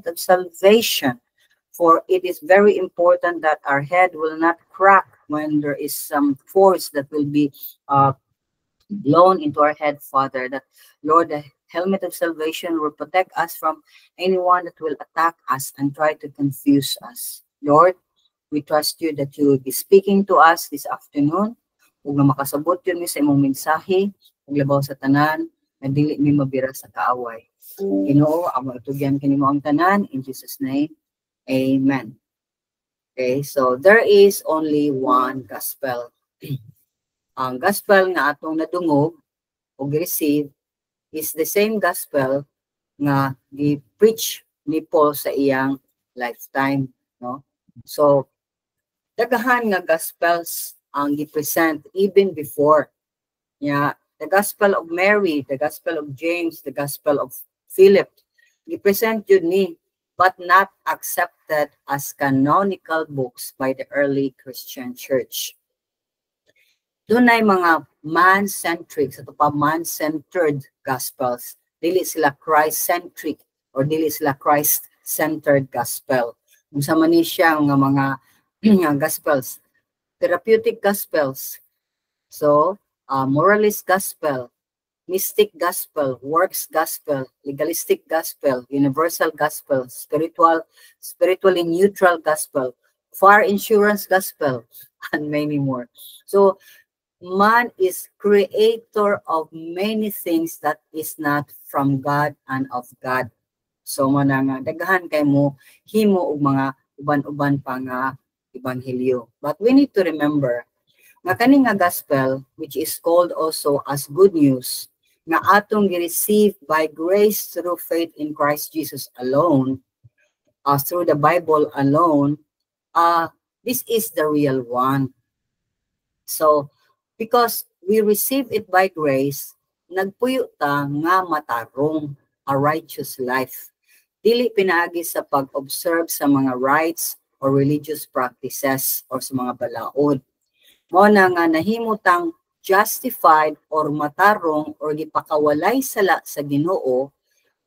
of salvation. For it is very important that our head will not crack when there is some force that will be blown into our head, Father. That, Lord, the helmet of salvation will protect us from anyone that will attack us and try to confuse us. Lord, we trust you that you will be speaking to us this afternoon. Huwag na makasabot yun sa imong mensahe, paglabaw sa tanan, na dili mi mabira sa kaaway. Ginoo, amo itugyan kanimo ang tanan, in Jesus' name, amen. Okay, so there is only one gospel. Ang gospel nga atong nadungog o receive is the same gospel nga gi-preach ni Paul sa iyang lifetime, no? So daghan nga gospels ang gi-present even before. Yeah, the gospel of Mary, the gospel of James, the gospel of Philip, gi-present yun ni, but not accepted as canonical books by the early Christian church. Doon ay mga man-centric, sa pa man-centered gospels. Dili sila Christ-centric or dili sila Christ-centered gospel. Kung sa man siya nga mga gospels, therapeutic gospels. So, moralist gospel, mystic gospel, works gospel, legalistic gospel, universal gospel, spiritually neutral gospel, fire insurance gospel, and many more. So, man is creator of many things that is not from God and of God. So, manang daghan kay mo, himo og mga uban-uban pa nga ebanghelyo. But we need to remember, nga kani nga gospel, which is called also as good news, nga atong gi-receive by grace through faith in Christ Jesus alone, through the Bible alone, this is the real one. So, because we receive it by grace, nagpuyo ta nga matarong a righteous life. Dili pinaagi sa pag-observe sa mga rites or religious practices or sa mga balaod. Mo na nga nahimutang justified or matarong or gipakawalay sala sa Ginoo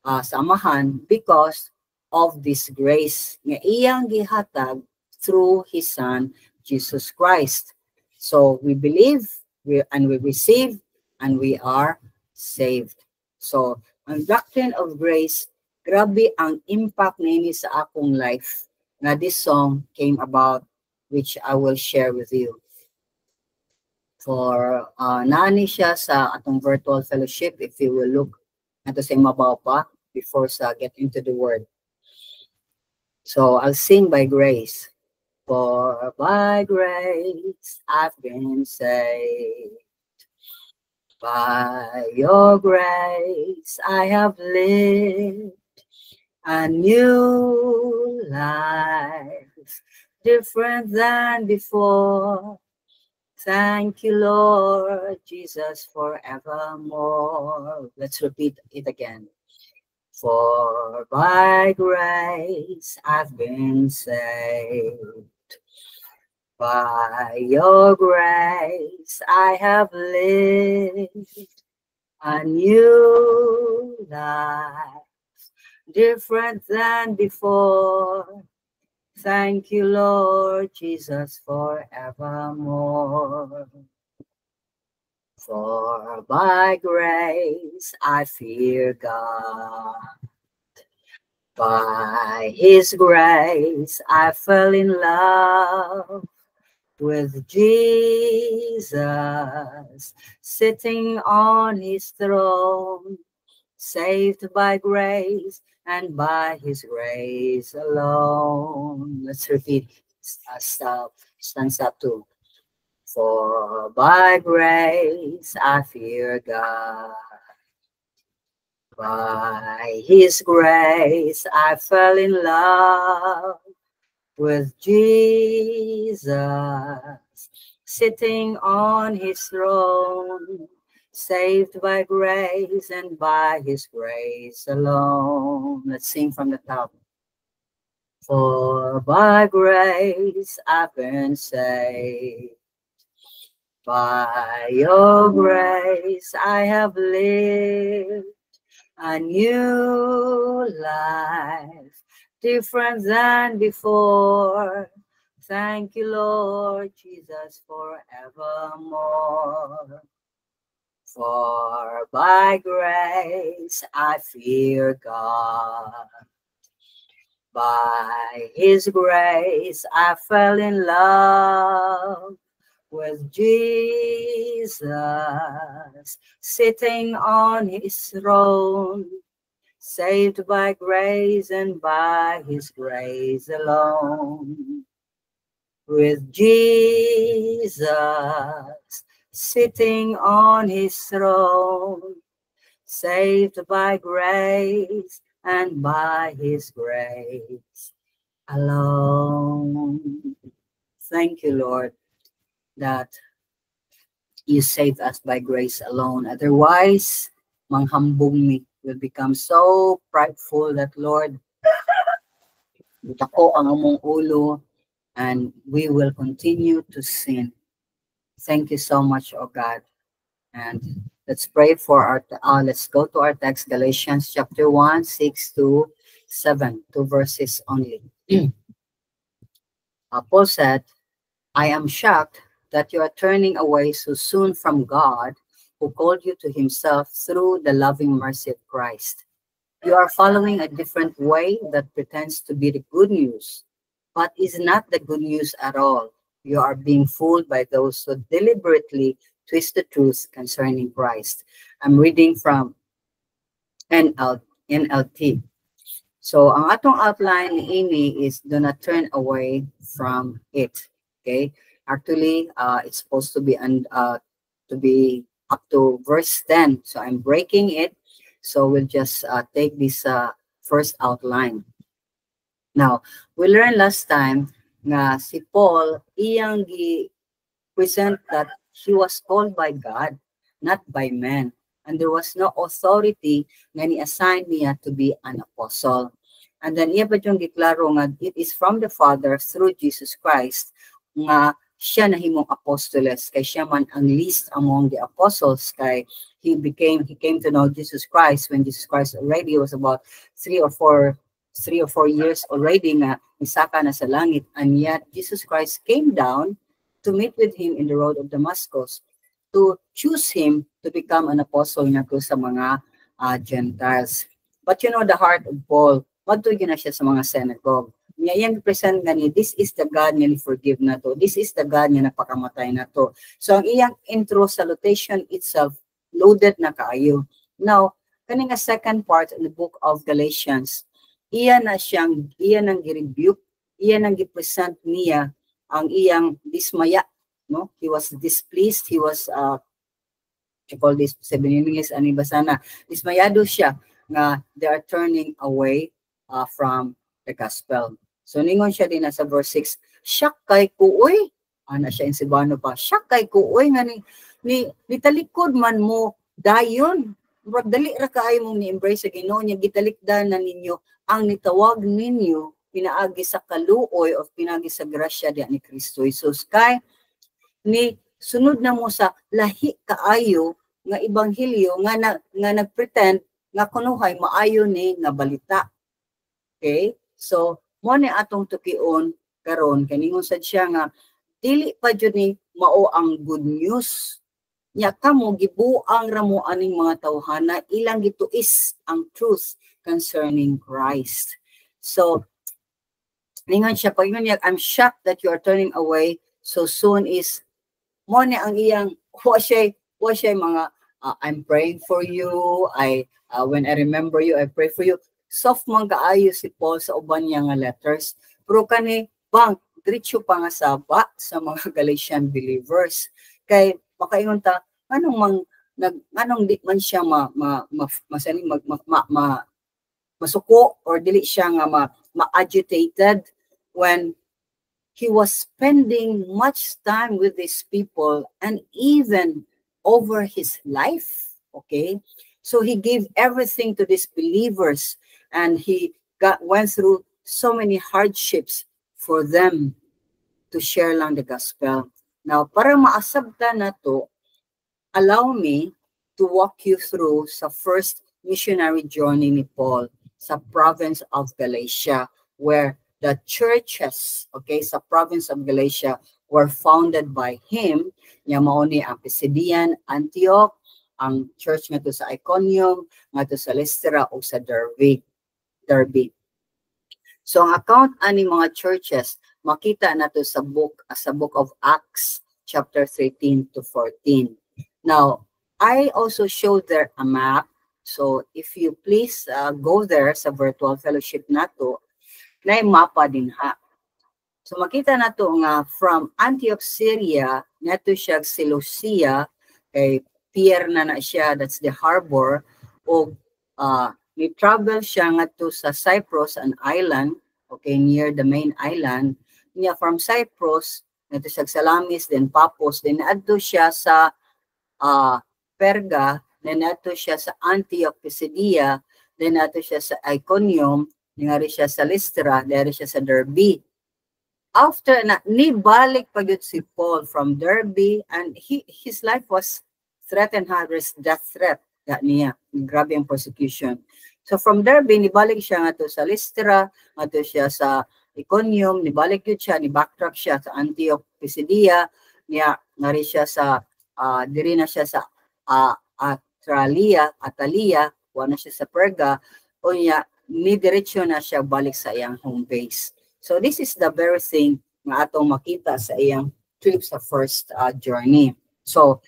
sa Amahan because of this grace nga iyang gihatag through His Son, Jesus Christ. So we believe and we receive and we are saved. So ang doctrine of grace, grabe ang impact nini sa akong life na this song came about, which I will share with you. For naani siya sa atong virtual fellowship, if you will look nato sa mabaw pa before sa get into the word. So I'll sing by grace. For by grace I've been saved. By your grace I have lived a new life, different than before. Thank you, Lord Jesus, forevermore. Let's repeat it again. For by grace I've been saved. By your grace I have lived a new life, different than before. Thank you, Lord Jesus, forevermore. For by grace I fear God. By His grace I fell in love with Jesus, sitting on His throne, saved by grace and by His grace alone. Let's repeat stanza 2. For by grace I fear God. By His grace I fell in love with Jesus, sitting on His throne, saved by grace and by His grace alone. Let's sing from the top. For by grace I've been saved. By your grace I have lived a new life, different than before. Thank you, Lord Jesus, forevermore. For by grace I fear God. By his grace I fell in love with Jesus, sitting on his throne, saved by grace and by his grace alone. With Jesus, sitting on his throne, saved by grace and by his grace alone. Thank you, Lord, that you saved us by grace alone. Otherwise, manghambong me will become so prideful that, Lord, ako ang among ulo, and we will continue to sin. Thank you so much, oh God. And let's pray for let's go to our text, Galatians chapter 1, 6 to 7, 2 verses only. Paul said, I am shocked that you are turning away so soon from God, who called you to himself through the loving mercy of Christ. You are following a different way that pretends to be the good news, but is not the good news at all. You are being fooled by those who deliberately twist the truth concerning Christ. I'm reading from NLT. So, ang atong outline ini is do not turn away from it. Okay? Actually, it's supposed to be up to verse 10. So, I'm breaking it. So, we'll just take this first outline. Now, we learned last time na si Paul, iyang present that he was called by God, not by men. And there was no authority nga ni-assign niya to be an apostle. And then iya pa yung deklaro nga it is from the Father through Jesus Christ nga siya nahimong apostoles, kay siya man ang least among the apostles, kay he came to know Jesus Christ when Jesus Christ already was about 3 or 4 years already nga isaka na sa langit, and yet Jesus Christ came down to meet with him in the road of Damascus, to choose him to become an apostle niya to sa mga Gentiles. But you know the heart of Paul, magtuyo na siya sa mga synagogue. Niya iyang present gani, this is the God niya ni-forgive na to. This is the God niya napakamatay na to. So ang iyang intro salutation itself, loaded na kaayo. Now, kaning nga second part in the book of Galatians, iyan ang gi-rebuke, iyan ang gi-present niya ang iyang dismaya, no? He was displeased, he was you call this sabi in English ani basa na dismayado siya nga they are turning away from the gospel. So ningon siya din sa verse 6, shock kay kuoy, ana siya in Cebuano pa, shock kay kuoy nga ni talikod man mo dayon. Murag dali ra kaayo mong ni-embrace sa Ginoo niya, gitalikdan na ninyo ang nitawag ninyo pinaagi sa kaluoy o pinaagi sa grasya diha ni Kristo Jesus, kay ni sunod na mo sa lahi kaayo nga ebanghelyo nga nagpretend nga kunuhay maayo ni nga balita. Okay? So mo ni atong tukion karon kaningon sad siya nga dili pa jud ni mao ang good news. Nya kamo gibuang ra mo aning mga tawhana, ilang gituis ang truth concerning Christ. So ningon siya pag niya, I'm shocked that you are turning away so soon is mo ni ang iyang wa siya mga I'm praying for you, when I remember you I pray for you. Soft man kaayo si Paul sa uban niya nga letters, pero kani bang diretso pa nga saba sa mga Galatian believers, kay makaingon ta anong di man siya masuko or dili siya nga ma-agitated when he was spending much time with these people and even over his life. Okay, so he gave everything to these believers and he went through so many hardships for them to share lang the gospel. Now, para maasabta na to, allow me to walk you through sa first missionary journey ni Paul. sa province of Galatia, where the churches, okay, sa province of Galatia were founded by him. Nga mao ni ang Pisidian, Antioch, ang church nga to sa Iconium, nga to sa Lystra o sa Derbe. So ang account ani mga churches makita nato sa book of Acts chapter 13 to 14. Now, I also showed there a map. So if you please go there sa virtual fellowship nato, na mapa din ha. So makita nato nga from Antioch, Syria, nato siya Seleucia, kay pier na siya, that's the harbor, o may travel siya nga to sa Cyprus, an island, okay, near the main island. Niya from Cyprus, nato siya Salamis, then Paphos, then nato siya sa Perga, then nato siya sa Antioch, Pisidia, then nato siya sa Iconium, nangari siya sa Lystra, nangari siya sa Derbe. After na nibalik pa yun si Paul from Derbe, and his life was threatened, has death threat niya. Grabe ang persecution. So from Derbe, nibalik siya nga to sa Lystra, nga to siya sa Iconium, nibalik yun siya, nibacktrack siya sa Antioch, Pisidia, niya ngari siya sa diri na siya sa Atalia, wala siya sa Perga, o niya ni diretso na siya balik sa iyang home base. So this is the very thing nga atong makita sa iyang trip sa first journey. So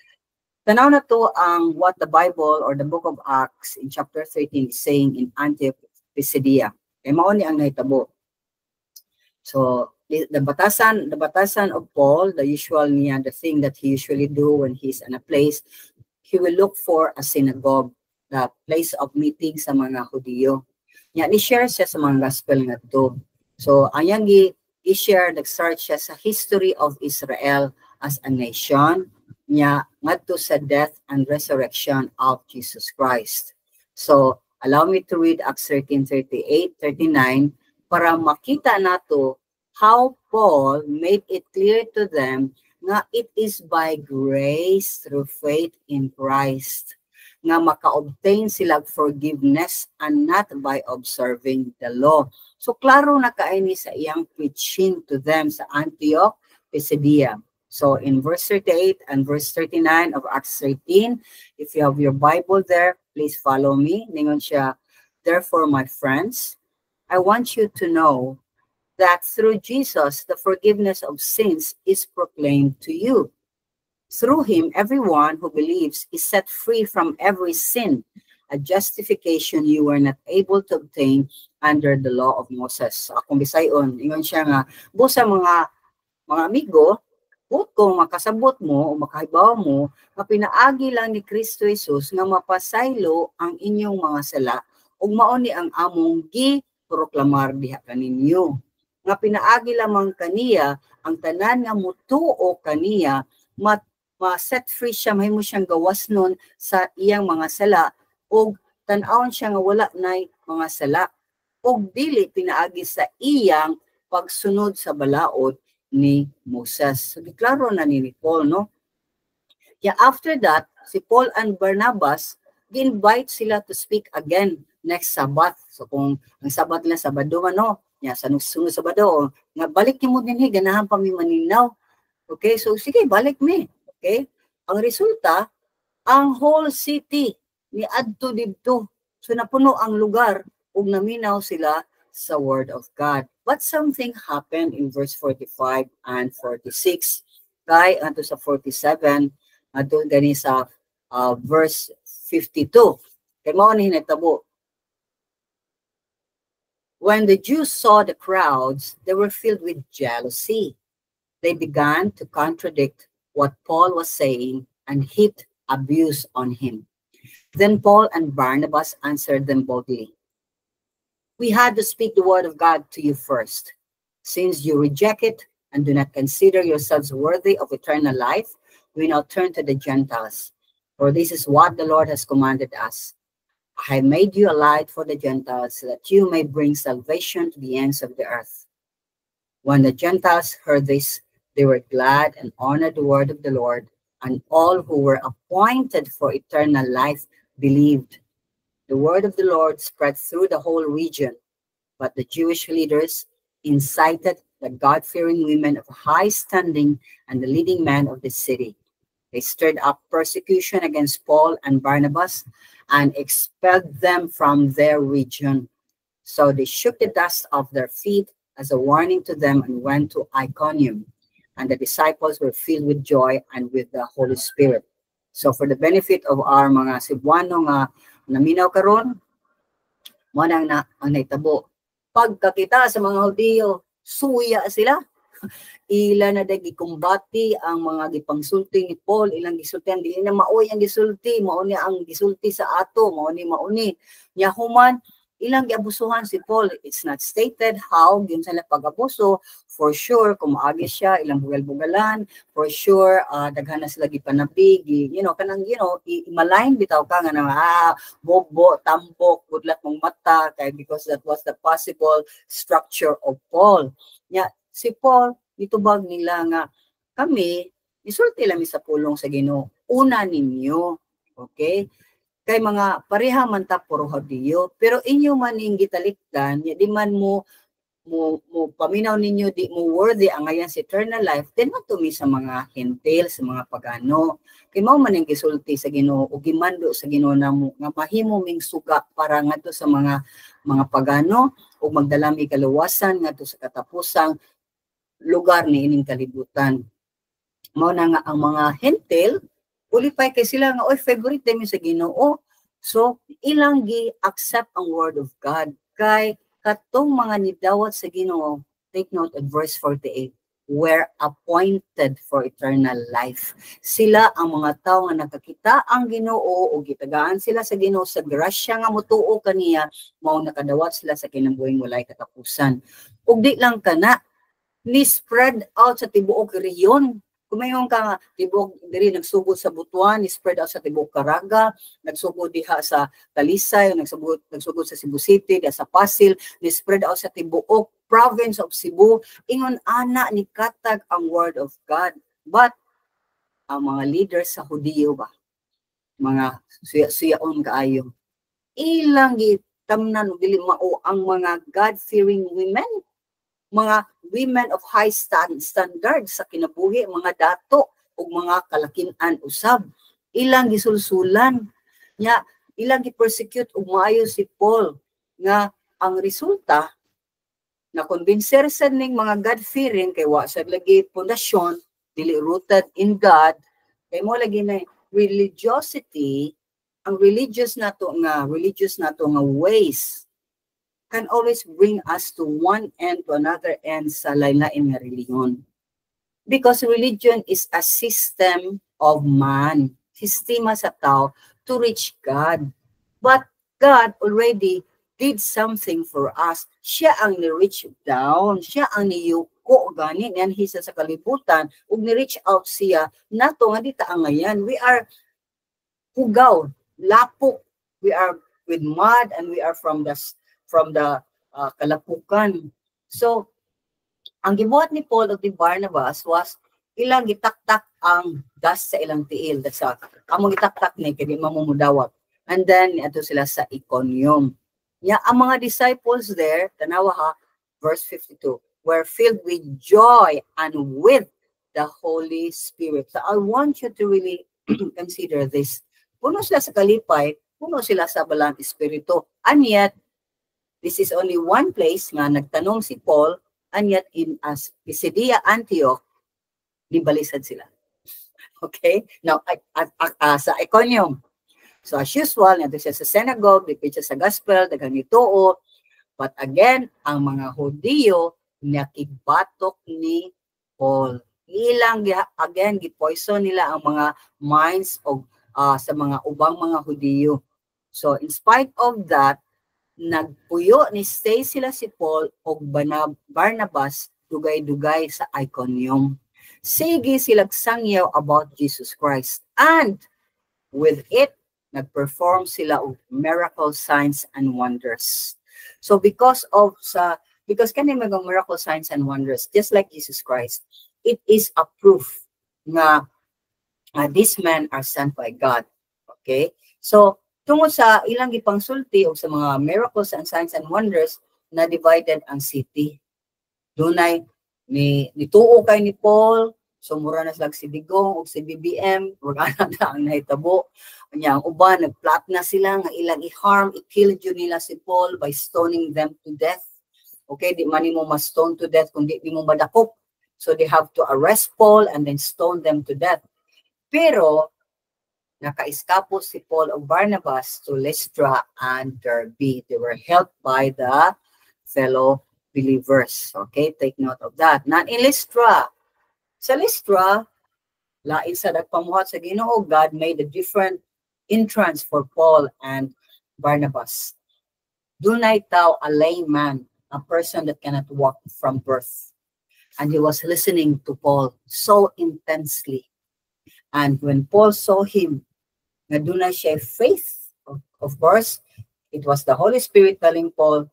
tanaw na to ang what the Bible or the book of Acts in chapter 13 is saying in Antioch, Pisidia. Kay mao ni ang nahitabo. So the batasan of Paul, the usual niya, the thing that he usually do when he's in a place, he will look for a synagogue, the place of meeting sa mga Hudiyo. Nya ni-share siya sa mga gospel nga to. So ayang i-share, nag-start siya sa history of Israel as a nation, nya ngadto sa death and resurrection of Jesus Christ. So allow me to read Acts 13:38-39 para makita nato how Paul made it clear to them nga it is by grace through faith in Christ nga maka-obtain sila forgiveness and not by observing the law. So klaro na kaini sa iyang preaching to them sa Antioch, Pisidia. So in verse 38 and verse 39 of Acts 13, if you have your Bible there, please follow me. Ningon siya, therefore my friends, I want you to know that through Jesus, the forgiveness of sins is proclaimed to you. Through him, everyone who believes is set free from every sin, a justification you were not able to obtain under the law of Moses. Akong Bisayon, ingon siya nga, busa mga amigo, kung makasabot mo o makahibaw mo, na pinaagi lang ni Kristo Jesus nga mapasaylo ang inyong mga sala, ug mao ni ang among gi-proklamar diha kaninyo. Nga pinaagi lamang kaniya, ang tanan nga mutuo kaniya, ma-set free siya, mahimo siyang gawas nun sa iyang mga sala, o tan-awon siya nga wala nay mga sala, o dili pinaagi sa iyang pagsunod sa balaod ni Moses. So, diklaro na ni Paul, no? Yeah, after that, si Paul and Barnabas, gi-invite sila to speak again next Sabbath. So, kung ang Sabbath nila, Sabado, ano, yeah, sa sunod Sabado, nga balik niyo mo din, ganahan pa mi maninaw. Okay, so sige, balik mi. Okay? Ang resulta, ang whole city ni adto didto. So napuno ang lugar ug naminaw sila sa word of God. But something happened in verse 45 and 46. Kay ato sa 47, ato gani sa verse 52. Kay mao ni hinatabo. When the Jews saw the crowds, they were filled with jealousy. They began to contradict what Paul was saying and heaped abuse on him. Then Paul and Barnabas answered them boldly. We had to speak the word of God to you first. Since you reject it and do not consider yourselves worthy of eternal life, we now turn to the Gentiles. For this is what the Lord has commanded us. I have made you a light for the Gentiles so that you may bring salvation to the ends of the earth. When the Gentiles heard this, they were glad and honored the word of the Lord, and all who were appointed for eternal life believed. The word of the Lord spread through the whole region, but the Jewish leaders incited the God-fearing women of high standing and the leading men of the city. They stirred up persecution against Paul and Barnabas and expelled them from their region. So they shook the dust off their feet as a warning to them and went to Iconium. And the disciples were filled with joy and with the Holy Spirit. So for the benefit of our mga Cebuano nga naminaw karon, mo nang ang naitabo. Pagkakita sa mga Hudiyo, suya sila. Ila na dagi kumbati ang mga gipangsulti ni Paul, ilang gisultihan dili na maoy ang gisulti, mao ni ang gisulti sa ato, mao ni nya human ilang giabusuhan si Paul. It's not stated how gyud sila pag-abuso. For sure kung maagi siya ilang bugal-bugalan, for sure daghan na sila gipanapig, kanang imalain bitaw ka nga na bobo, tambok, budlat mong mata kay because that was the possible structure of Paul. Nya si Paul, itubag nila nga kami, isulti lang sa pulong sa Ginoo. Una ninyo, okay? Kay mga pareha man ta puro Hudiyo, pero inyo man ning gitalikdan, di man mo paminaw ninyo, di mo worthy ang ayan sa eternal life, then matumi sa mga Gentile, sa mga pagano. Kay mao man ning gisulti sa Ginoo o gimando sa Ginoo namo nga mahimo ming suga para ngadto sa mga pagano o magdalami kaluwasan ngadto sa katapusang lugar ni ining kalibutan. Mao na nga ang mga Gentile, ulipay kay sila nga, favorite dami sa Ginoo. So, ilang gi-accept ang word of God. Kay katong mga nidawat sa Ginoo, take note of verse 48, were appointed for eternal life. Sila ang mga tao nga nakakita ang Ginoo o gitagaan sila sa Ginoo sa grasya nga motuo kaniya, mao nakadawat sila sa kinabuhing walay katapusan. Ug di lang kana, ni spread out sa tibuok rehiyon. Kumayon ka nga, tibuok diri nagsugod sa Butuan, ni spread out sa tibuok Caraga, nagsugod diha sa Talisay, nagsugod sa Cebu City, diha sa Pasil, ni spread out sa tibuok province of Cebu. Ingon ana ni katag ang word of God. But ang mga leaders sa Hudiyo ba, mga suyaon kaayo, ilang gitamnan dili mao ang mga God-fearing women, mga women of high standard sa kinabuhi, mga dato o mga kalakin-an usab. Ilang gisulsulan nya, ilang gi-persecute ug maayo si Paul nga ang resulta na konbinser sa ning mga God-fearing kay wa sad lagi pundasyon, dili rooted in God, kay mo lagi na religiosity, ang religious nato nga ways can always bring us to one end to another end sa lain-lain nga reliyon. Because religion is a system of man, sistema sa tao to reach God. But God already did something for us. Siya ang ni-reach down, siya ang niyuko gani yan hisa sa kalibutan ug ni-reach out siya nato nga dita angayan. We are hugaw, lapok, we are with mud and we are from the kalapukan. So, ang gibuhat ni Paul ug ni Barnabas was ilang gitaktak ang dust sa ilang tiil. That's among gitaktak ni kay di mamumudawat. And then ato sila sa Iconium. Ang mga disciples there, tanawa ha, verse 52, were filled with joy and with the Holy Spirit. So I want you to really consider this. Puno sila sa kalipay, puno sila sa balang espiritu. And yet, this is only one place nga nagtanong si Paul, and yet in Pisidia, Antioch, nibalisad sila. Okay? Now, sa Iconium. So as usual, nato siya sa synagogue, di siya sa gospel, daghang ituo. But again, ang mga Hudiyo, nakibatok ni Paul. Ilang, again, gipoison nila ang mga minds of sa mga ubang mga Hudiyo. So in spite of that, nagpuyo ni stay sila si Paul o Barnabas dugay-dugay sa Iconium. Sige silang sangyaw about Jesus Christ. And with it, nag-perform sila of miracle signs and wonders. So because kani mga miracle signs and wonders, just like Jesus Christ, it is a proof na these men are sent by God. Okay? So Tungod sa ilang gipangsulti o sa mga miracles and signs and wonders na divided ang city. Dunay nituo kay ni Paul, so mura na sila si Digong o si BBM, wag ana na ang nahitabo. Nya ang uban nagplot na sila nga ilang i-harm, i-kill jud nila si Paul by stoning them to death. Okay, di man mo ma-stone to death kung di mo madakop. So they have to arrest Paul and then stone them to death. Pero naka-eskapo si Paul o Barnabas to Lystra and Derbe. They were helped by the fellow believers. Okay, take note of that. Not in Lystra. Sa Lystra, lain sa nagpamuhat sa Ginoo, God made a different entrance for Paul and Barnabas. Dunay tao, a layman, a person that cannot walk from birth. And he was listening to Paul so intensely. And when Paul saw him, na dunay siya faith, of course, it was the Holy Spirit telling Paul,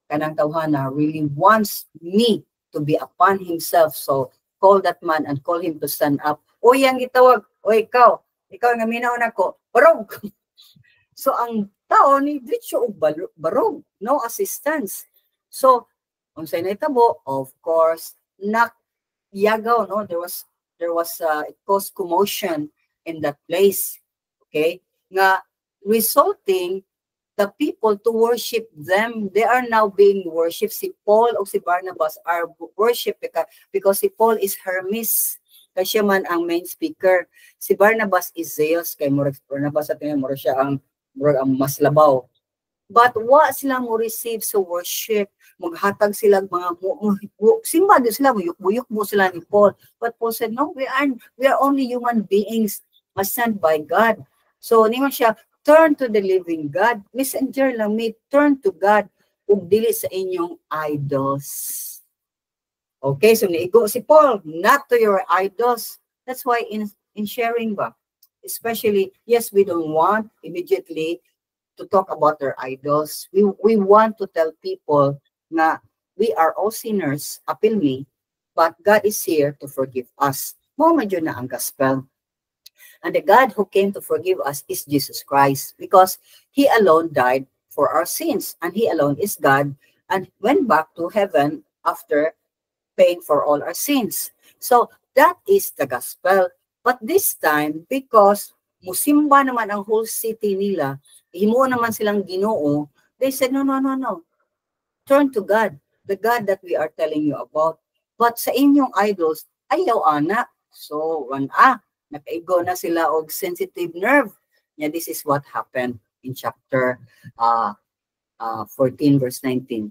kanang tawhana really wants me to be upon himself. So call that man and call him to stand up. O yang gitawag, o ikaw nga minaw na ko, barog. So ang tao ni diretso og barog, no assistance. So unsay nahitabo, of course, yagaw, no, there was it caused commotion in that place. Okay, nga resulting the people to worship them. They are now being worshipped. Si Paul o si Barnabas are worshipped because si Paul is Hermes. Kasi man ang main speaker. Si Barnabas is Zeus. Kay Barnabas at mura siya ang mas labaw. But wa sila mo receive sa worship. Maghatag sila mga simba din sila, buyok mo sila ni Paul. But Paul said, no, we are only human beings sent by God. So ningon siya, turn to the living God. Messenger lang may turn to God ug dili sa inyong idols. Okay, so niigo si Paul, not to your idols. That's why in sharing ba, especially, yes, we don't want immediately to talk about their idols. We want to tell people na we are all sinners, apil me, but God is here to forgive us. Mo medyo na ang gospel. And the God who came to forgive us is Jesus Christ, because he alone died for our sins, and he alone is God, and went back to heaven after paying for all our sins. So that is the gospel. But this time, because musimba naman ang whole city nila, himo naman silang Ginoo, they said, no. Turn to God, the God that we are telling you about. But sa inyong idols, ayaw ana. So, nakaigo na sila og sensitive nerve. Yeah, this is what happened in chapter 14, verse 19.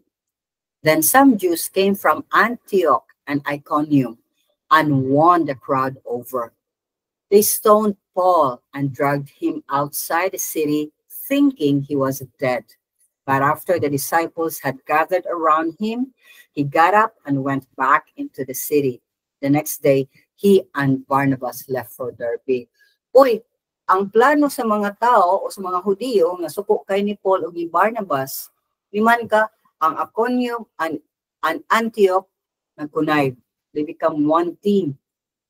Then some Jews came from Antioch and Iconium and won the crowd over. They stoned Paul and dragged him outside the city, thinking he was dead. But after the disciples had gathered around him, he got up and went back into the city. The next day, he and Barnabas left for Derbe. Uy, ang plano sa mga tao o sa mga Hudiyo nga suko kay ni Paul o ni Barnabas, liman ka ang Iconium and Antioch nagkunay. They become one team.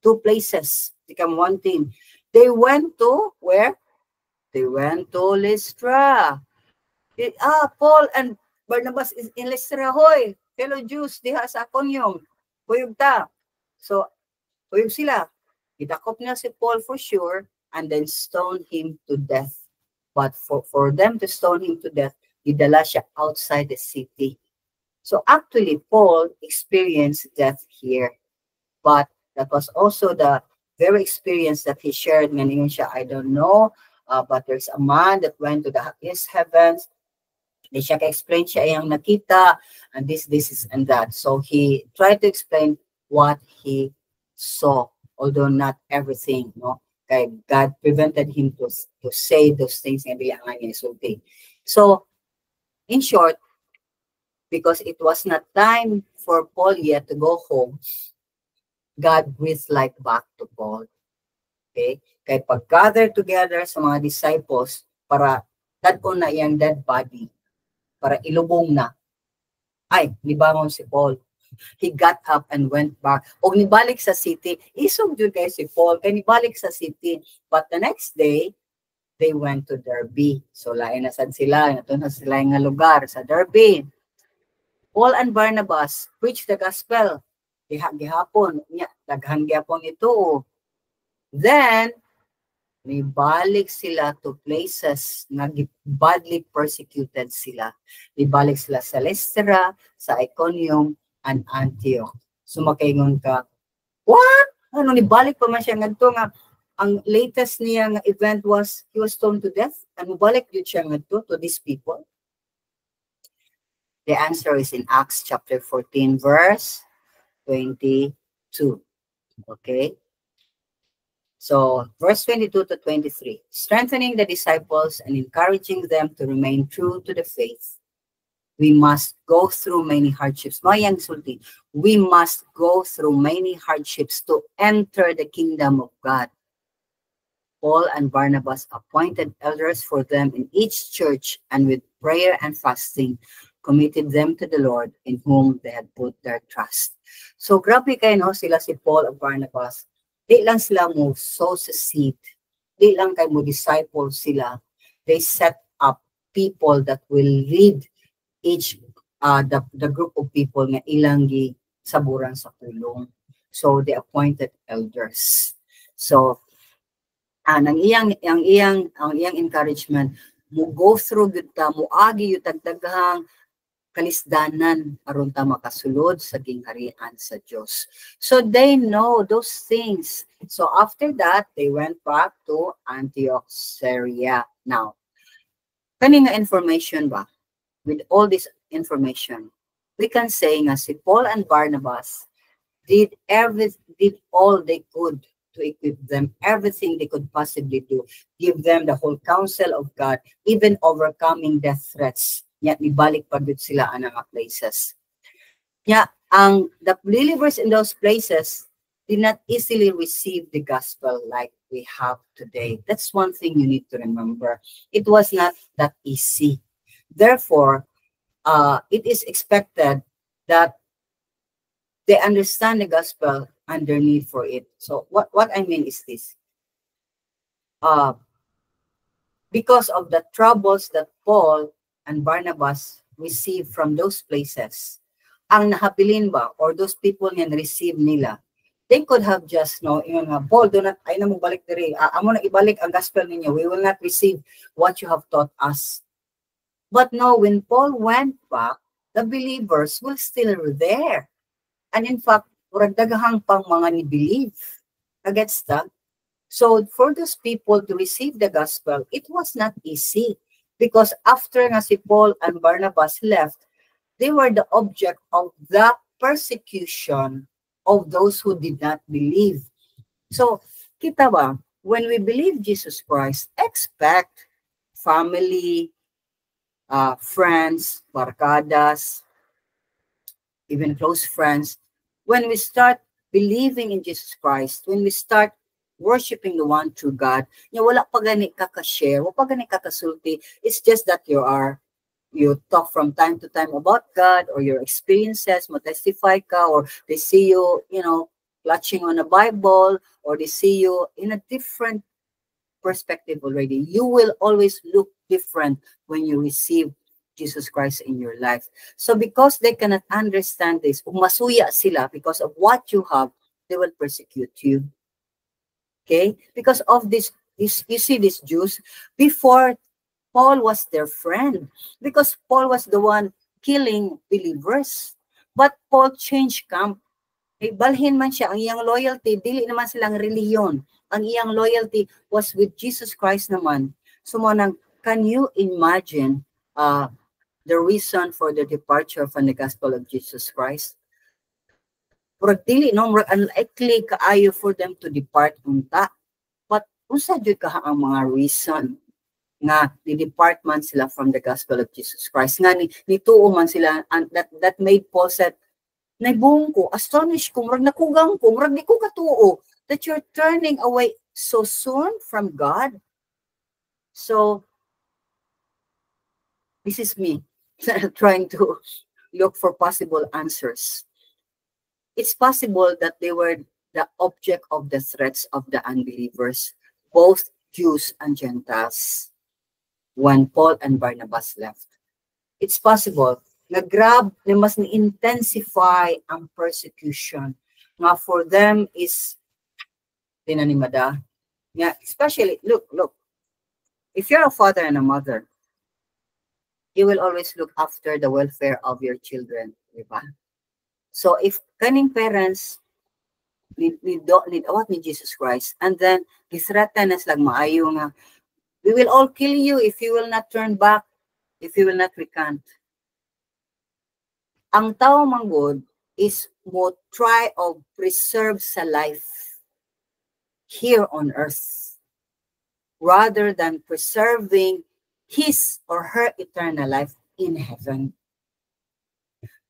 Two places become one team. They went to where? They went to Lystra. Paul and Barnabas is in Lystra. Hoy, fellow Jews, diha sa Iconium. Huyog ta. So, huyog sila. Idakop niya si Paul for sure and then stone him to death. But for them to stone him to death, idala siya outside the city. So actually, Paul experienced death here. But that was also the very experience that he shared. Ngayon siya, I don't know, but there's a man that went to the highest heavens. Di siya ka-explain siya yung nakita, and this is and that. So he tried to explain what he saw, although not everything, no? Kaya God prevented him to say those things nga bilangan niya isulti. So, in short, because it was not time for Paul yet to go home, God breathed life back to Paul. Okay? Kaya pag-gather together sa mga disciples para dadon na iyang dead body, para ilubong na, ay, nibangon si Paul. He got up and went back. O nibalik sa city, isog yun kay si Paul, kaya nibalik sa city. But the next day, they went to Derbe. So lain na sad sila, ito na sila nga lugar sa Derbe. Paul and Barnabas preached the gospel. Gihapon, daghan gyapon ito. Then nibalik sila to places nga badly persecuted sila. Nibalik sila sa Lystra, sa Iconium, and Antioch. So makaingon ka, what? Ano, nibalik pa man siya ngadto nga ang latest niya nga event was he was stoned to death, and mubalik yun siya ngadto to these people? The answer is in Acts chapter 14 verse 22. Okay? So, verse 22 to 23, strengthening the disciples and encouraging them to remain true to the faith. We must go through many hardships. Mayang sulti, we must go through many hardships to enter the kingdom of God. Paul and Barnabas appointed elders for them in each church, and with prayer and fasting, committed them to the Lord in whom they had put their trust. So, grabe kayo, no? Sila si Paul and Barnabas. Di lang sila mo sow sa seed. Di lang kayo mo disciple sila. They set up people that will lead each the group of people nga ilang saburan sa pulong. So they appointed elders. So ang iyang encouragement mo go through gud ta mo agi yung tagdaghang kalisdanan aron ta makasulod sa gingharian sa Dios. So they know those things. So after that they went back to Antioch, Syria. Now kani nga information ba? With all this information, we can say nga si Paul and Barnabas did all they could to equip them, everything they could possibly do, give them the whole counsel of God, even overcoming death threats. Yet ibalik pa gud sila ang mga places. The believers in those places did not easily receive the gospel like we have today. That's one thing you need to remember. It was not that easy. Therefore, it is expected that they understand the gospel and their need for it. So what I mean is this. Because of the troubles that Paul and Barnabas received from those places, ang nahabilin ba, or those people nga receive nila, they could have just, Paul, do not, ay na mo balik diri, amo na ibalik ang gospel ninyo, we will not receive what you have taught us. But no, when Paul went back, the believers were still there. And in fact, daghang pang mga ni-believe against that. So for those people to receive the gospel, it was not easy. Because after nga si Paul and Barnabas left, they were the object of the persecution of those who did not believe. So, kita ba, when we believe Jesus Christ, expect family, friends, barkadas, even close friends, when we start believing in Jesus Christ, when we start worshiping the one true God, wala pa gani kaka-share, wala pa gani kakasulti. It's just that you talk from time to time about God or your experiences, mo testify ka, or they see you, clutching on a Bible, or they see you in a different perspective already. You will always look different when you receive Jesus Christ in your life. So because they cannot understand this, masuya sila because of what you have, they will persecute you. Okay? Because of this, you see these Jews, before Paul was their friend, because Paul was the one killing believers. But Paul changed camp. Balhin man siya, ang iyang loyalty, dili naman silang reliyon. Ang iyang loyalty was with Jesus Christ naman. So manang, can you imagine the reason for the departure from the gospel of Jesus Christ? Murag dili, murag unlikely kaayo for them to depart unta. But unsa jud ka ang mga reason nga ni-depart man sila from the gospel of Jesus Christ? Nga nituo man sila, and that made Paul said, naibong ko, astonished ko, murag nakugang ko, murag di ko katuo that you're turning away so soon from God. So, this is me trying to look for possible answers. It's possible that they were the object of the threats of the unbelievers, both Jews and Gentiles when Paul and Barnabas left. It's possible na mas ni-intensify ang persecution nga for them is tinanimada. Yeah, especially, look, if you're a father and a mother, you will always look after the welfare of your children, diba? So if kaning parents need awat ni Jesus Christ, and then gisratan na silang maayo nga, we will all kill you if you will not turn back, if you will not recant. Ang tao manggod is mo try of preserve sa life here on earth rather than preserving his or her eternal life in heaven.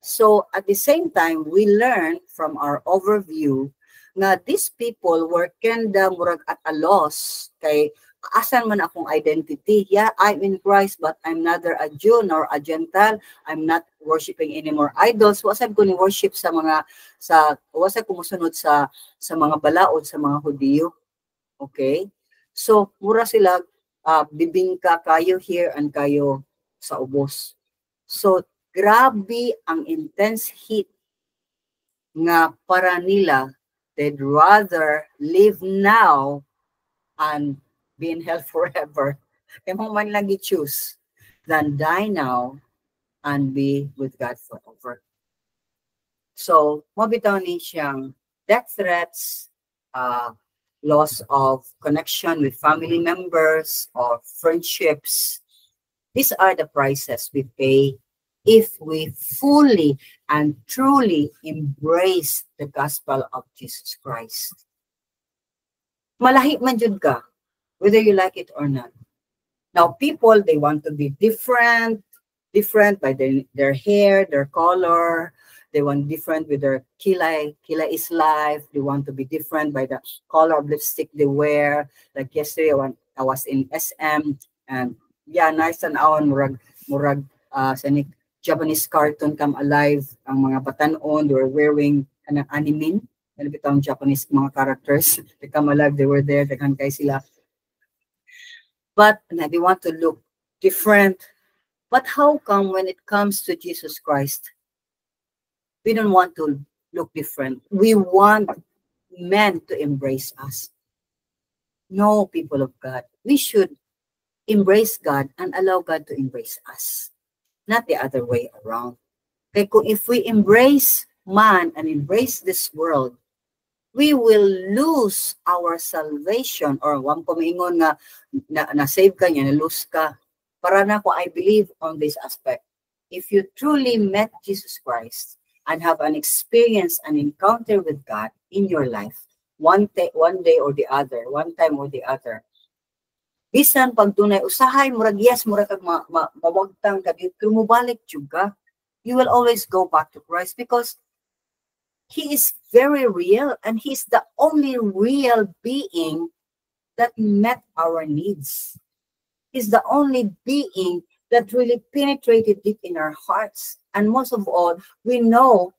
So at the same time, we learn from our overview na these people were kinda murag at a loss kay asan man akong identity. Yeah, I'm in Christ, but I'm neither a Jew nor a Gentile. I'm not worshiping anymore idols. Wasag ko ni worship wasag ko musunod sa mga balaod sa mga Hudiyo. Okay? So, mura sila bibingka kayo here and kayo sa ubos. So, grabe ang intense heat nga para nila they'd rather live now and be in hell forever. Kaya mo man lang i-choose than die now and be with God forever. So, mabitaw ni siyang death threats, loss of connection with family members or friendships. These are the prices we pay if we fully and truly embrace the gospel of Jesus Christ. Malahi man jud ka, whether you like it or not. Now, people, they want to be different by their hair, their color. They want different with their kilay. Kilay is life. They want to be different by the color of lipstick they wear. Like yesterday, when I was in SM, and yeah, nice and aon, murag, sanik, Japanese cartoon come alive. Ang mga batanon, they were wearing anime. Ano bitang Japanese mga characters. They come alive, they were there, kay sila. But they want to look different. But how come when it comes to Jesus Christ, we don't want to look different? We want men to embrace us. No, people of God. We should embrace God and allow God to embrace us. Not the other way around. Kaya kung if we embrace man and embrace this world, we will lose our salvation. Or wang kumingon nga na-save ka niya, na-lose ka. Para na ko, I believe on this aspect. If you truly met Jesus Christ and have an experience, an encounter with God in your life, one day or the other, one time or the other, bisan pag dunay usahay, murag yes, murag kag mawagtang ka, mubalik juga, you will always go back to Christ because He is very real and He's the only real being that met our needs. He's the only being that really penetrated deep in our hearts. And most of all, we know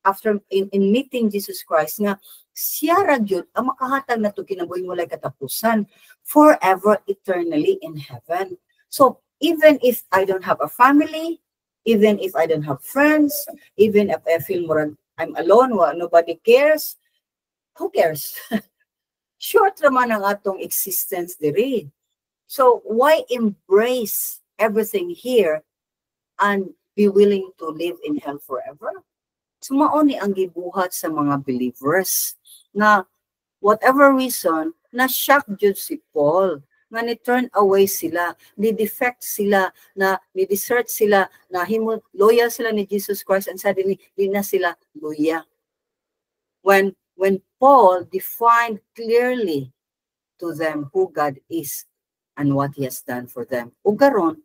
after in meeting Jesus Christ nga siya ra gyud ang makahatag na to kinabuhi mo lay katapusan forever eternally in heaven. So even if I don't have a family, even if I don't have friends, even if I feel more I'm alone, nobody cares, who cares? Short naman ang atong existence diri. So why embrace everything here and be willing to live in hell forever? Sumao ni ang gibuhat sa mga believers na whatever reason, na-shock jud si Paul nga ni-turn away sila, ni-defect sila, na ni-desert sila, na loyal sila ni Jesus Christ and suddenly di na sila loyal. When Paul defined clearly to them who God is and what He has done for them. Ug karon,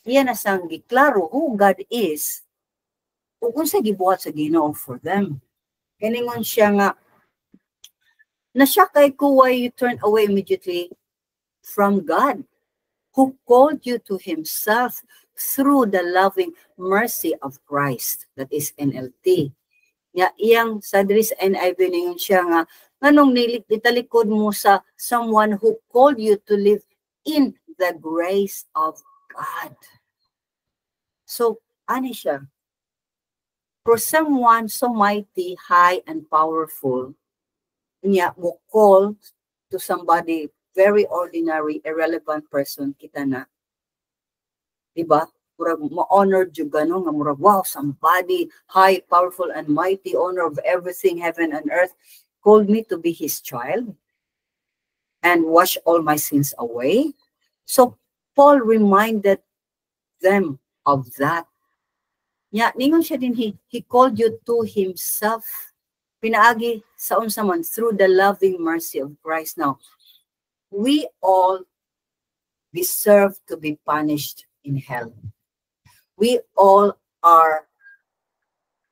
iya na sang giklaro who God is ug unsa gibuhat sa Ginoo for them. Kaningon siya nga nasyakay ko why you turn away immediately from God who called you to Himself through the loving mercy of Christ. That is NLT. Iyang sa diri sa NIV ningon siya nga Nganong nitalikod mo sa someone who called you to live in the grace of God. So, ano siya? For someone so mighty, high, and powerful, niya mo call to somebody very ordinary, irrelevant person, kita na. Diba? Murag ma-honor jud gano nga murag wow, somebody high, powerful, and mighty, owner of everything, heaven and earth, called me to be his child and wash all my sins away. So Paul reminded them of that. Nya, ningon siya din, he called you to himself. Pinaagi sa unsa man through the loving mercy of Christ. Now, we all deserve to be punished in hell. We all are,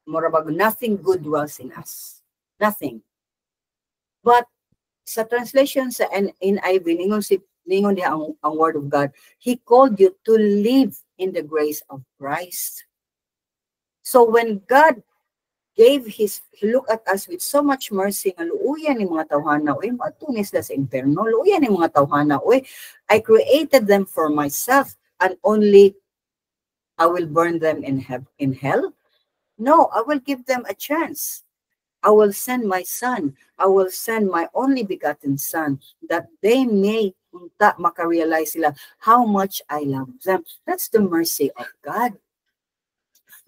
morabag, nothing good dwells in us. Nothing. But sa translation sa NIV, ningon diha ang word of God, he called you to live in the grace of Christ. So when God he looked at us with so much mercy, nga luuyan ni mga tawhana, uy, matunis na sa imperno, luuyan ni mga tawhana, uy, I created them for myself, and only I will burn them in hell? No, I will give them a chance. I will send my son. I will send my only begotten son, that they may makarealize sila how much I love them. That's the mercy of God.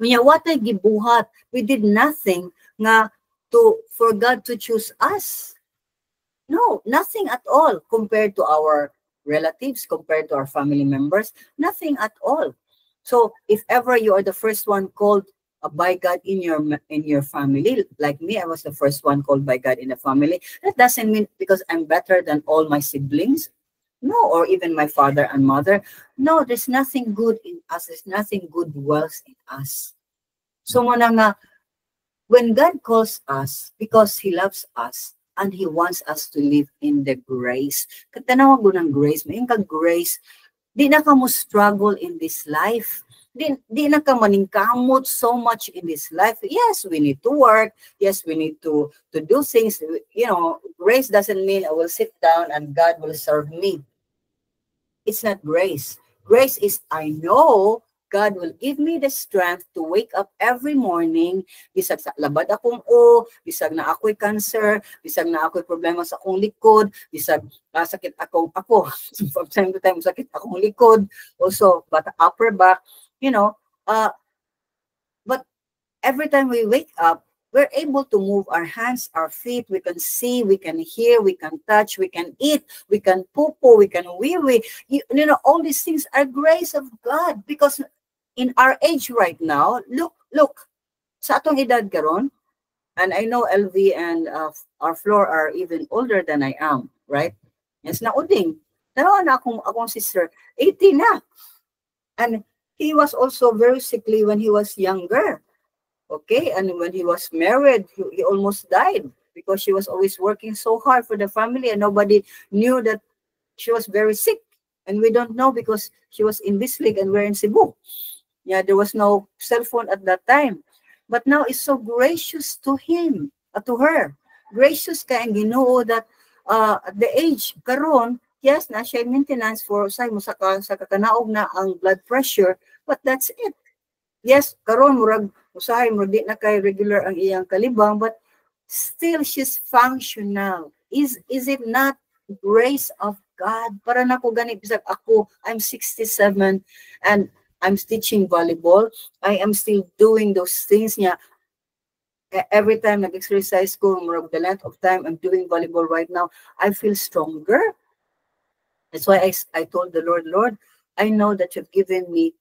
What I gibuhat, we did nothing nga for God to choose us. No, nothing at all compared to our relatives, compared to our family members, nothing at all. So if ever you are the first one called by God in your family, like me, I was the first one called by God in the family, that doesn't mean because I'm better than all my siblings. No, or even my father and mother. No, there's nothing good in us. There's nothing good dwells in us. So muna nga, when God calls us, because He loves us, and He wants us to live in the grace. Katanawag mo ng grace, may grace, di na ka mo struggle in this life. Di na ka maningkamot so much in this life. Yes, we need to work. Yes, we need to do things. You know, grace doesn't mean I will sit down and God will serve me. It's not grace. Grace is, I know God will give me the strength to wake up every morning, bisag sa labad akong bisag na ako'y cancer, bisag na ako'y problema sa akong likod, bisag sakit ako, from time to time sakit akong likod, also, but upper back, you know, but every time we wake up, we're able to move our hands, our feet, we can see, we can hear, we can touch, we can eat, we can poo-poo, we can wee-wee. You know, all these things are grace of God, because in our age right now, look, sa atong edad karon, and I know LV and our Floor are even older than I am, right? Yes, na uding. Dalawa na akong sister, 80 na. And he was also very sickly when he was younger. Okay, and when he was married, he almost died because she was always working so hard for the family, and nobody knew that she was very sick. And we don't know because she was in Bislig and we're in Cebu. Yeah, there was no cell phone at that time. But now it's so gracious to him, to her. Gracious ka ang Ginoo that at the age karon, yes, na siya maintenance for sa kakanaog na ang blood pressure, but that's it. Yes, karon murag usahay mo di na kay regular ang iyang kalibang, but still she's functional. Is it not grace of God? Para nako gani bisag ako, I'm 67 and I'm teaching volleyball. I am still doing those things niya. Every time nag-exercise ko, murag the length of time I'm doing volleyball right now, I feel stronger. That's why I told the Lord, I know that you've given me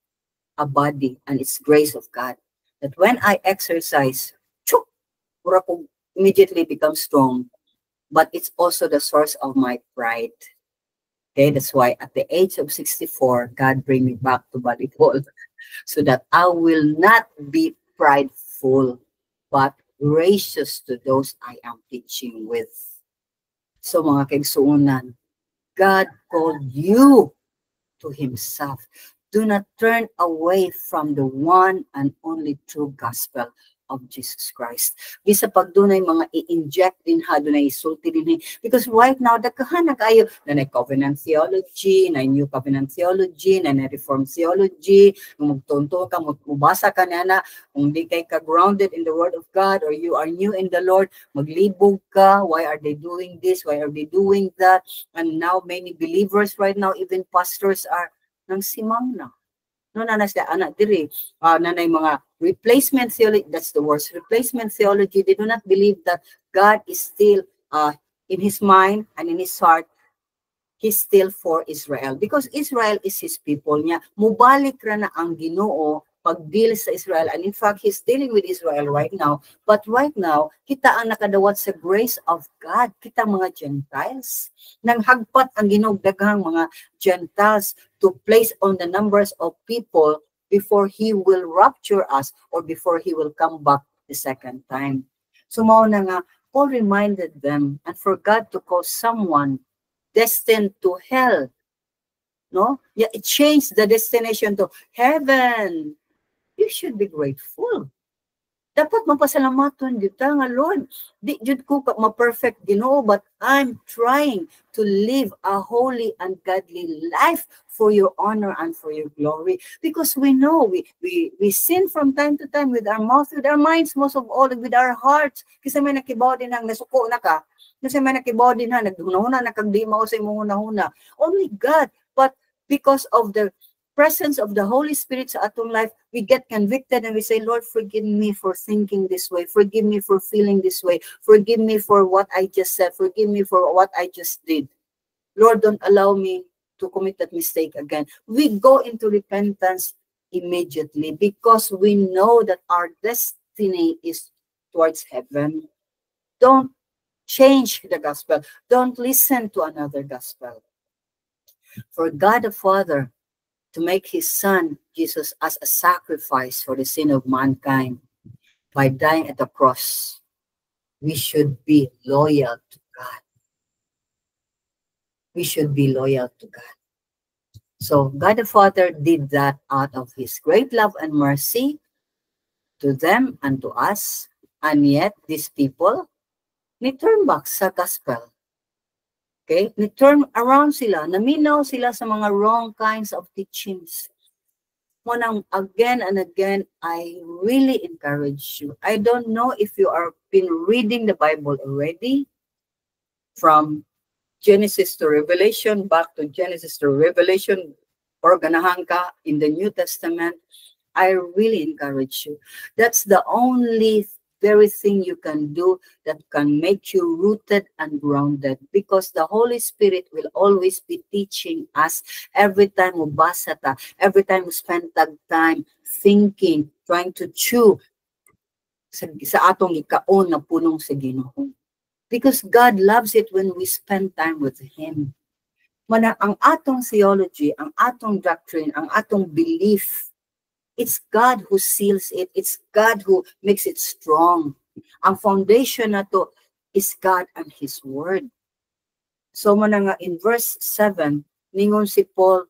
a body, and it's grace of God, that when I exercise, immediately become strong, but it's also the source of my pride. Okay, that's why at the age of 64, God bring me back to volleyball, so that I will not be prideful, but gracious to those I am teaching with. So mga kaigsuunan, God called you to Himself. Do not turn away from the one and only true gospel of Jesus Christ. Bisa pag dunay mga i-inject din ha, dunay isulti din. Because right now, dagkahan na kayo, na covenant theology, na new covenant theology, na reformed theology, magtunto ka, mubasa ka na, kung di kay ka grounded in the Word of God, or you are new in the Lord, maglibog ka, why are they doing this, why are they doing that, and now many believers right now, even pastors are nang simang na. No, na sila, anak diri, nanay mga replacement theology, that's the worst, replacement theology, they do not believe that God is still in his mind and in his heart, he's still for Israel. Because Israel is his people niya. Mubalik ra na ang Ginoo pag-deal sa Israel. And in fact, he's dealing with Israel right now. But right now, kita ang nakadawat sa grace of God. Kita mga Gentiles. Nang hagpat ang Ginoo daghang mga Gentiles to place on the numbers of people before he will rapture us or before he will come back the second time. So mao na nga, Paul reminded them, and for God to call someone destined to hell, no? Yeah, it changed the destination to heaven. You should be grateful. Dapat mapasalamaton kita nga, Lord. Di jud ko ka ma-perfect Ginoo, but I'm trying to live a holy and godly life for your honor and for your glory. Because we know we sin from time to time with our mouth, with our minds, most of all with our hearts. Kasi may nakibaw din ang nasuko na ka. Kasi may nakibaw din ha, naghuna-huna, nakagdi mo sa imong huna-huna. Only God. But because of the presence of the Holy Spirit sa atong life, we get convicted and we say, Lord, forgive me for thinking this way. Forgive me for feeling this way. Forgive me for what I just said. Forgive me for what I just did. Lord, don't allow me to commit that mistake again. We go into repentance immediately because we know that our destiny is towards heaven. Don't change the gospel. Don't listen to another gospel. For God the Father to make his son, Jesus, as a sacrifice for the sin of mankind by dying at the cross, we should be loyal to God. We should be loyal to God. So God the Father did that out of his great love and mercy to them and to us. And yet, these people, ni turn back sa gospel. Okay? Ni-turn around sila, naminaw sila sa mga wrong kinds of teachings. Munang again and again, I really encourage you. I don't know if you are been reading the Bible already, from Genesis to Revelation, back to Genesis to Revelation, or ganahan ka in the New Testament. I really encourage you. That's the only very thing you can do that can make you rooted and grounded, because the Holy Spirit will always be teaching us every time we basa ta, every time we spend time thinking, trying to chew sa atong ikaon na punong sa Ginoo. Because God loves it when we spend time with Him. Mana ang atong theology, ang atong doctrine, ang atong belief, it's God who seals it. It's God who makes it strong. Ang foundation na to is God and His Word. So man nga in verse 7, ningon si Paul,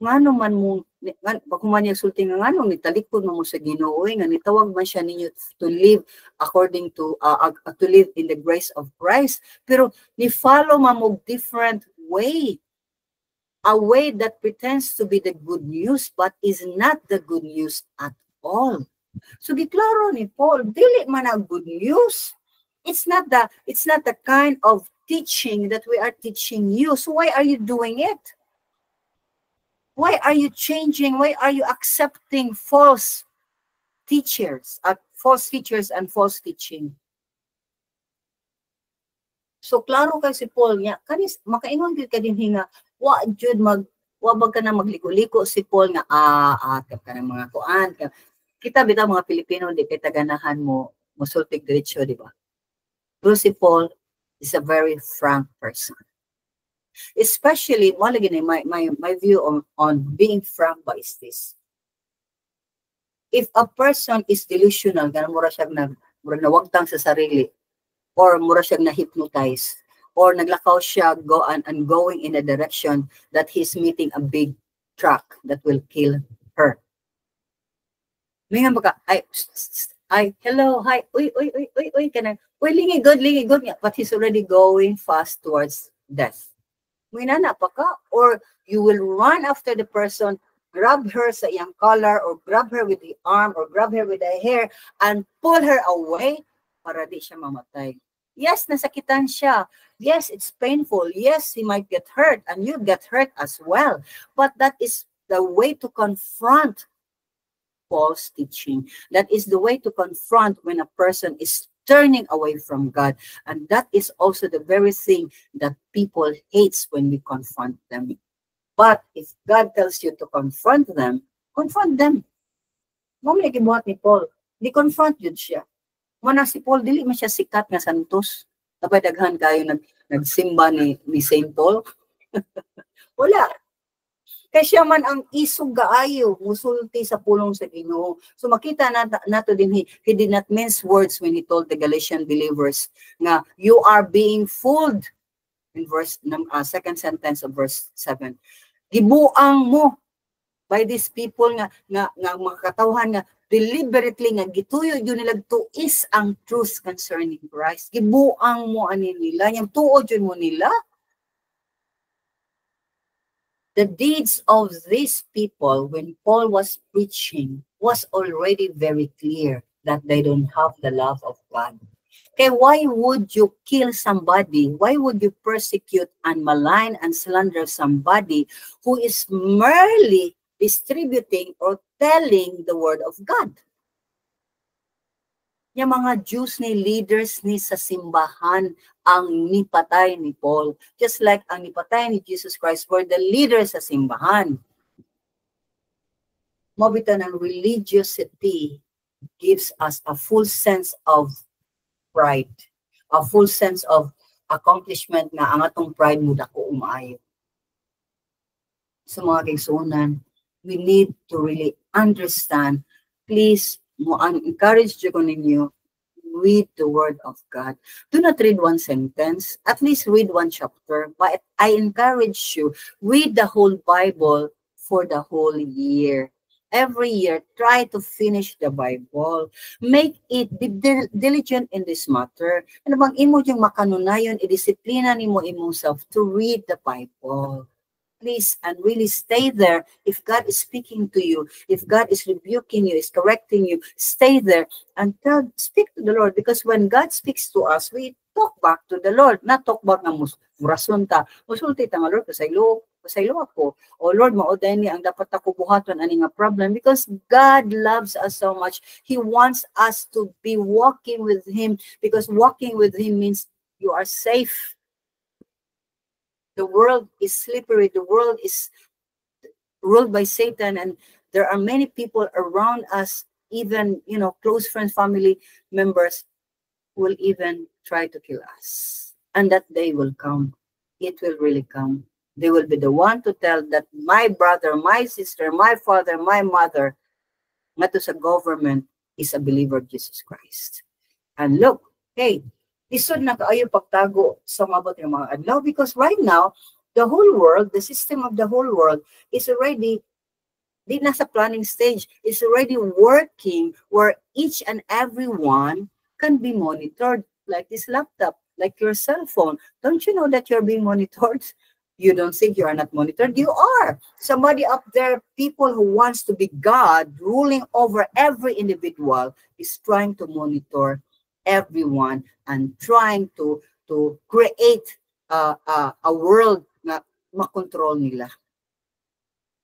ngano man mo, pagkuman niya sulti nga ngano, nitalikod mo sa Ginoo, nga nitawag man siya ninyo to live according to live in the grace of Christ. Pero ni follow mo different way. A way that pretends to be the good news but is not the good news at all. So giklaro ni Paul, dili man ang good news. It's not the kind of teaching that we are teaching you. So why are you doing it? Why are you changing? Why are you accepting false teachers, false teachers and false teaching? So klaro kay si Paul niya, kanis makaingon gyud ka dinhi nga wa bag ka na magliko-liko si Paul nga ka ng mga kuan. Kita bitaw mga Pilipino di kay taganahan mo mosultig diretso, di ba? Pero si Paul is a very frank person. Especially, my view on being frank ba is this. If a person is delusional, ganun mura siya nawagtang sa sarili, or mura siya na-hypnotize, or naglakaw siya going in a direction that he's meeting a big truck that will kill her. May nga baka, Hi, hello, hi, uy, uy, lingi good, but he's already going fast towards death. May nana pa ka, or you will run after the person, grab her sa iyang collar, or grab her with the arm, or grab her with the hair, and pull her away para di siya mamatay. Yes, nasakitan siya. Yes, it's painful. Yes, he might get hurt, and you get hurt as well. But that is the way to confront false teaching. That is the way to confront when a person is turning away from God. And that is also the very thing that people hates when we confront them. But if God tells you to confront them, confront them. Mamaya gibuhat ni Paul, di confront yun siya. Mana si Paul, dili man siya sikat nga santos. Napay daghan kayo nagsimba ni Saint Paul. Wala. Kaya siya man ang isog gaayo, musulti sa pulong sa Ginoo. So makita nato din, he did not mince words when he told the Galatian believers nga you are being fooled in verse second sentence of verse 7. Gibuang mo by these people nga mga katawhan nga deliberately nga gituyo yun nila tuis ang truth concerning Christ. Gibuang mo ani nila, yang tuod yun mo nila. The deeds of these people when Paul was preaching was already very clear that they don't have the love of God. Okay, why would you kill somebody? Why would you persecute and malign and slander somebody who is merely distributing or telling the word of God? Yung mga Jews ni leaders ni sa simbahan ang nipatay ni Paul. Just like ang nipatay ni Jesus Christ were the leaders sa simbahan. Mabita ng religiosity gives us a full sense of pride, a full sense of accomplishment na ang atong pride mo dako umaayo. Sa mga kaigsuonan, we need to really understand, please, mo encourage ko ninyo, read the word of God. Do not read one sentence, at least read one chapter, but I encourage you, read the whole Bible for the whole year. Every year, try to finish the Bible. Make it, be diligent in this matter. Ano bang imo yung makanunayon, idisiplina nimo imong self to read the Bible. Please, and really stay there. If God is speaking to you, if God is rebuking you, is correcting you, stay there and speak to the Lord. Because when God speaks to us, we talk back to the Lord. Not talk back na murason ta. Musulti ta nga Lord, pasaylo ako. O Lord, maoday ni ang dapat ako buhaton ani nga problem. Because God loves us so much. He wants us to be walking with Him. Because walking with Him means you are safe. The world is slippery. The world is ruled by Satan, and there are many people around us, even, close friends, family members, will even try to kill us. And that day will come. It will really come. They will be the one to tell that my brother, my sister, my father, my mother, not to sa government, is a believer of Jesus Christ. And look, hey, isod na kaayo pagtago sa mabot ng mga adlaw, because right now, the whole world, the system of the whole world is already, di nasa planning stage, is already working where each and every one can be monitored, like this laptop, like your cell phone. Don't you know that you're being monitored? You don't think you are not monitored? You are. Somebody up there, people who wants to be God, ruling over every individual, is trying to monitor everyone and trying to create a world na makontrol nila.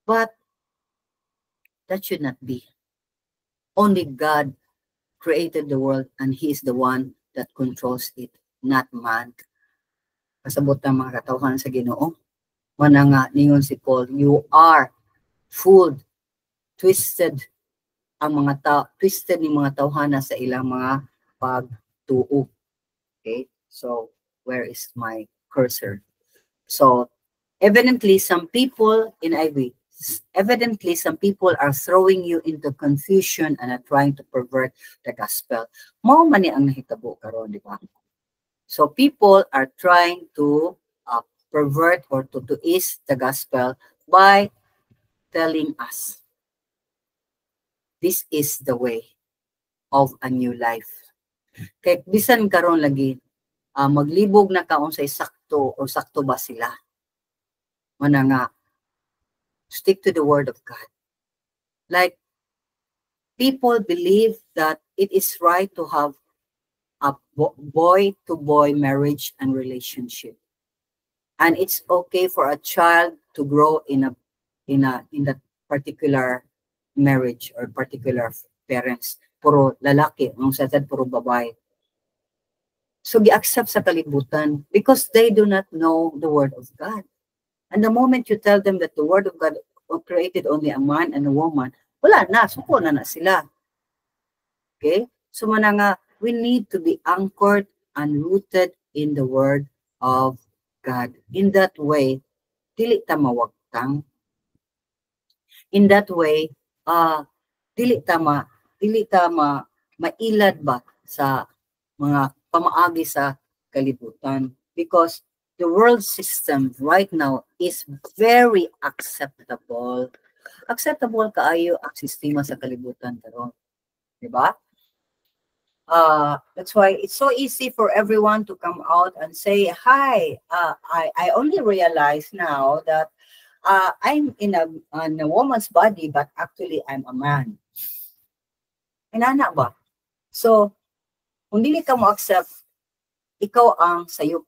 But that should not be. Only God created the world and He is the one that controls it, not man. Kasabot ng mga katawhan sa Ginoo. Mana nga ningon si Paul, you are fooled, twisted ang mga twisted ni mga tawhana sa ilang mga pagtuo. Okay? So, where is my cursor? So, evidently some people are throwing you into confusion and are trying to pervert the gospel. Mao man ni ang nahitabo karon, di ba? So, people are trying to pervert or to twist the gospel by telling us this is the way. of a new life. Kay bisan karon lagi, maglibog na kaon sa sakto o sakto ba sila. Mana nga, stick to the word of God. Like, people believe that it is right to have a boy-to-boy marriage and relationship. And it's okay for a child to grow in that particular marriage or particular parents. Puro lalaki, ang satad puro babae. So, gi-accept sa kalibutan because they do not know the word of God. And the moment you tell them that the word of God created only a man and a woman, wala na, suko na sila. Okay? So, mananga, we need to be anchored and rooted in the word of God. In that way, dili ta mawagtang. In that way, dili ta mailad ba sa mga pamaagi sa kalibutan, because the world system right now is very acceptable. Acceptable kaayo ang sistema sa kalibutan karon. Diba? That's why it's so easy for everyone to come out and say, hi, I only realize now that I'm in a woman's body, but actually I'm a man. Inana ba? So, kung dili ka mo accept, ikaw ang sayop.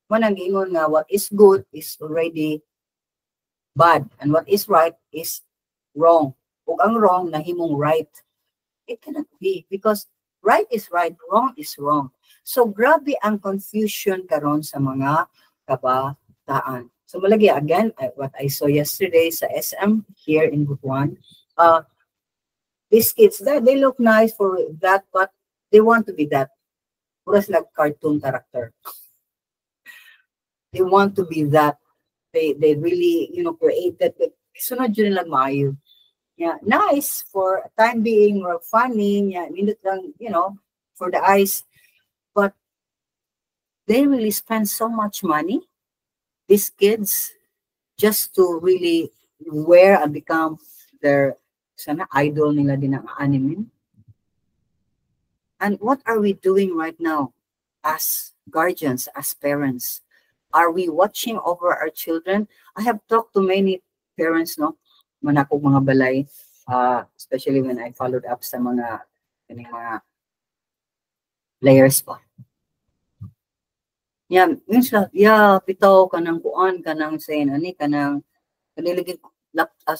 Manang gingon nga, what is good is already bad, and what is right is wrong. Kung ang wrong, nahimong right. It cannot be, because right is right, wrong is wrong. So, grabe ang confusion karon sa mga kabataan. So, malagi, again, what I saw yesterday sa SM here in Butuan, these kids, they look nice for that, but they want to be that. Puras like cartoon character. They want to be that. They really, created. Sunod yun lang maayo. Yeah, nice for time being or funny. Yeah, minute lang, for the eyes. But they really spend so much money, these kids, just to really wear and become their idol nila din ang anime. And what are we doing right now as guardians, as parents? Are we watching over our children? I have talked to many parents, manakong mga balay, especially when I followed up sa mga players pa. Yeah, minsan, bitaw kanang kuan, kanang saying,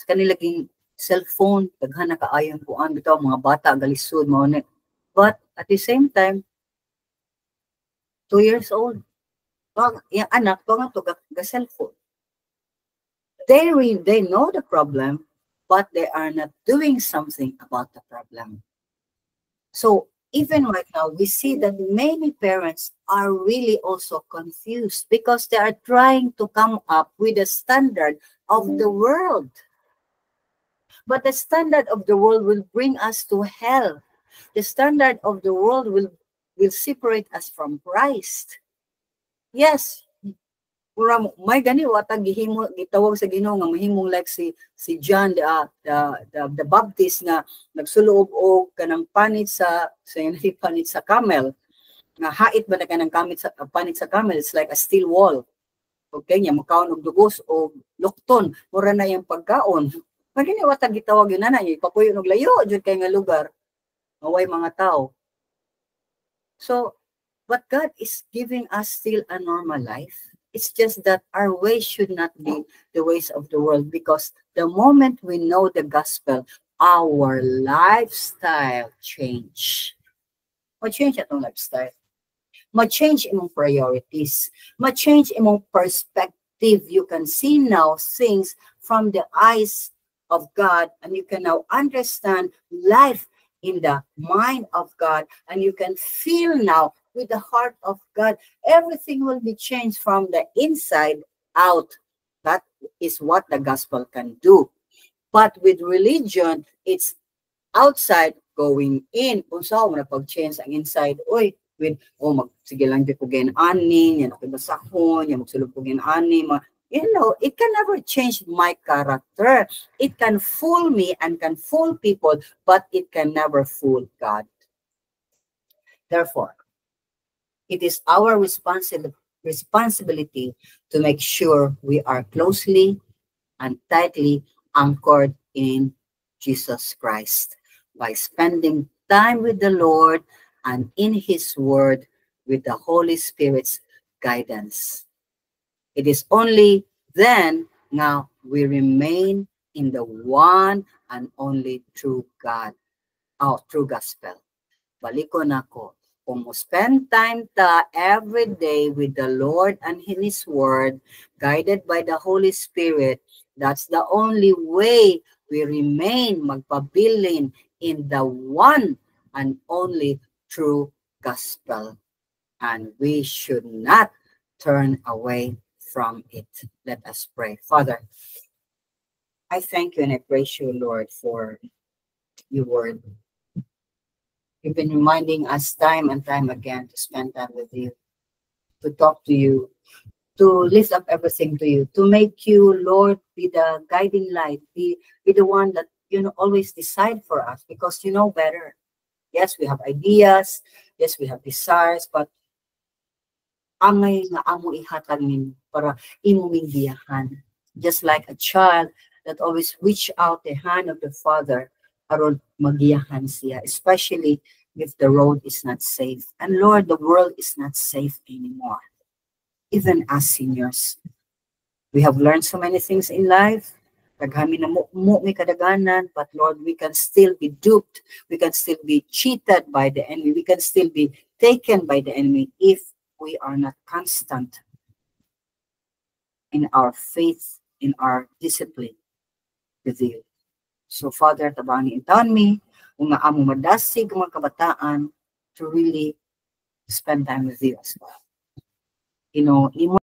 kanilaging cellphone, taghana kaayong kuan, bitaw mga bata, galisod, mga. But at the same time, 2 years old, yung anak, ga cellphone. They know the problem, but they are not doing something about the problem. So even right now, we see that many parents are really also confused because they are trying to come up with a standard of the world. But the standard of the world will bring us to hell. The standard of the world will separate us from Christ. Yes, may gani watag gitawag sa Ginoo nga mahimong like si John the Baptist nga nagsuloob og kanang panit sa camel, nga hait ba na kanang panit sa camel, it's like a steel wall. Okay nya makaon og dugos o lukton, mura na yung pagkaon. Magini watag gitawag yun na ipapuyo og layo jud kay nga lugar maway mga tao. So but God is giving us still a normal life. It's just that our ways should not be the ways of the world, because the moment we know the gospel, our lifestyle change. Ma-change atong lifestyle. Ma-change imong priorities. Ma-change imong perspective. You can see now things from the eyes of God, and you can now understand life in the mind of God, and you can feel now with the heart of God. Everything will be changed from the inside out. That is what the gospel can do. But with religion, it's outside going in. Kung saan mo na pag-change ang inside, sige lang di ko ani, yan ako basahon, yan magsulog ko ani, it can never change my character. It can fool me and can fool people, but it can never fool God. Therefore, it is our responsibility to make sure we are closely and tightly anchored in Jesus Christ by spending time with the Lord and in His Word with the Holy Spirit's guidance. It is only then now we remain in the one and only true God, true gospel. Baliko na ko. Kung mo spend time ta every day with the Lord and in His Word, guided by the Holy Spirit, that's the only way we remain magpabilin in the one and only true gospel. And we should not turn away from it. Let us pray. Father, I thank you and I praise you, Lord, for your word. You've been reminding us time and time again to spend time with you, to talk to you, to lift up everything to you, to make you, Lord, be the guiding light, be the one that, always decide for us because you know better. Yes, we have ideas. Yes, we have desires, but angay nga amo ihatag min para imo ming giyahan. Just like a child that always reach out the hand of the father aron magiyahan siya, especially if the road is not safe. And Lord, the world is not safe anymore. Even as seniors, we have learned so many things in life. Kaghami na may kadaganan, but Lord, we can still be duped. We can still be cheated by the enemy. We can still be taken by the enemy if we are not constant in our faith, in our discipline with you. So Father, tabangi intaon mi, kung nga amo madasig mga kabataan to really spend time with you as well. Imo